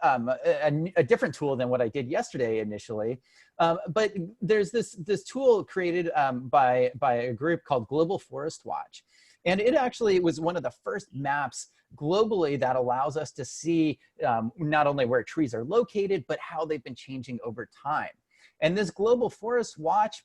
a different tool than what I did yesterday initially. But there's this tool created by a group called Global Forest Watch. And it actually was one of the first maps globally that allows us to see not only where trees are located, but how they've been changing over time. And this Global Forest Watch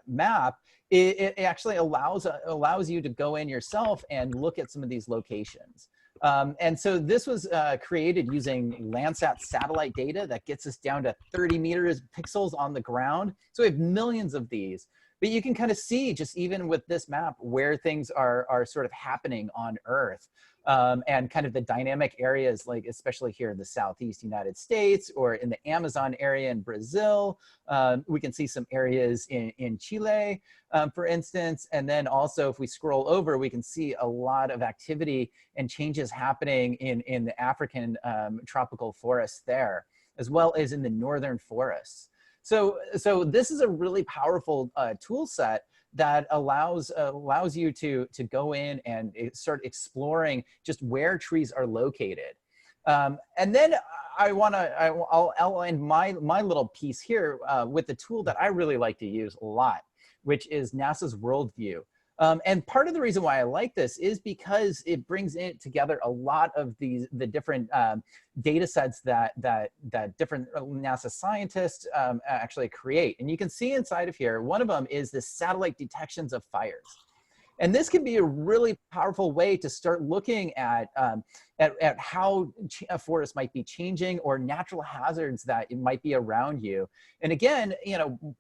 map, it actually allows you to go in yourself and look at some of these locations. And so this was created using Landsat satellite data that gets us down to 30 meters pixels on the ground. So we have millions of these. But you can kind of see, just even with this map, where things are sort of happening on Earth, and kind of the dynamic areas, like especially here in the Southeast United States or in the Amazon area in Brazil. We can see some areas in Chile, for instance. And then also, if we scroll over, we can see a lot of activity and changes happening in the African tropical forests there, as well as in the northern forests. So this is a really powerful tool set that allows you to go in and start exploring just where trees are located. And then I'll end my little piece here with the tool that I really like to use a lot, which is NASA's Worldview. And part of the reason why I like this is because it brings it together a lot of the different data sets that different NASA scientists actually create. And you can see inside of here, one of them is the satellite detections of fires. And this can be a really powerful way to start looking at how a forest might be changing, or natural hazards that it might be around you. And again,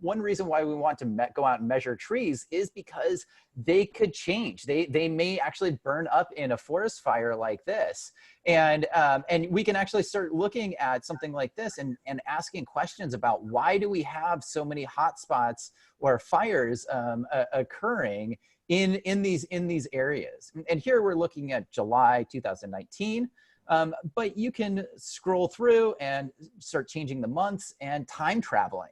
one reason why we want to go out and measure trees is because they could change. They may actually burn up in a forest fire like this. And we can actually start looking at something like this and asking questions about, why do we have so many hotspots or fires occurring in these areas. And here we're looking at July 2019, but you can scroll through and start changing the months and time traveling.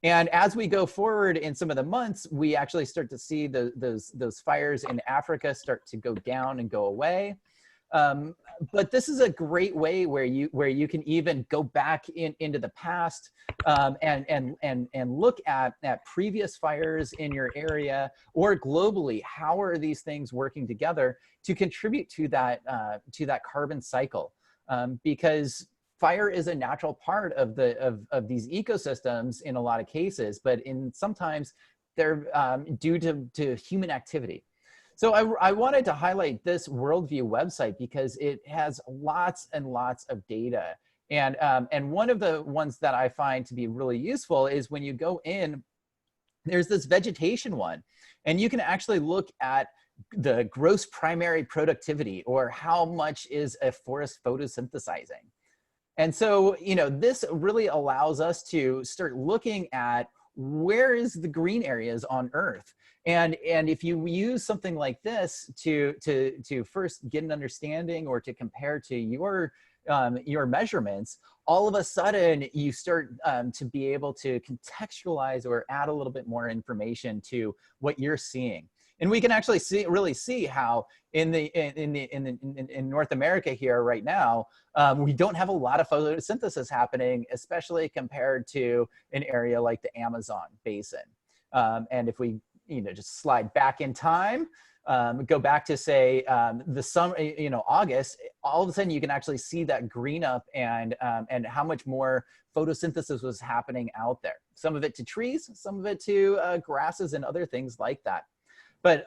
And as we go forward in some of the months, we actually start to see those fires in Africa start to go down and go away. But this is a great way where you can even go back into the past and look at previous fires in your area or globally. How are these things working together to contribute to that carbon cycle? Because fire is a natural part of these ecosystems in a lot of cases, but sometimes they're due to human activity. So I wanted to highlight this Worldview website because it has lots and lots of data. And one of the ones that I find to be really useful is when you go in, there's this vegetation one, and you can actually look at the gross primary productivity, or how much is a forest photosynthesizing. And so, this really allows us to start looking at where is the green areas on Earth. And if you use something like this to first get an understanding or to compare to your measurements, all of a sudden you start to be able to contextualize or add a little bit more information to what you're seeing. And we can actually really see how in North America here right now, we don't have a lot of photosynthesis happening, especially compared to an area like the Amazon basin. And if we just slide back in time, go back to say the summer, August, all of a sudden you can actually see that green up and how much more photosynthesis was happening out there. Some of it to trees, some of it to grasses and other things like that. But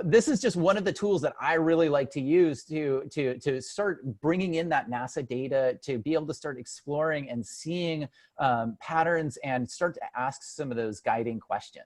this is just one of the tools that I really like to use to start bringing in that NASA data, to be able to start exploring and seeing patterns and start to ask some of those guiding questions.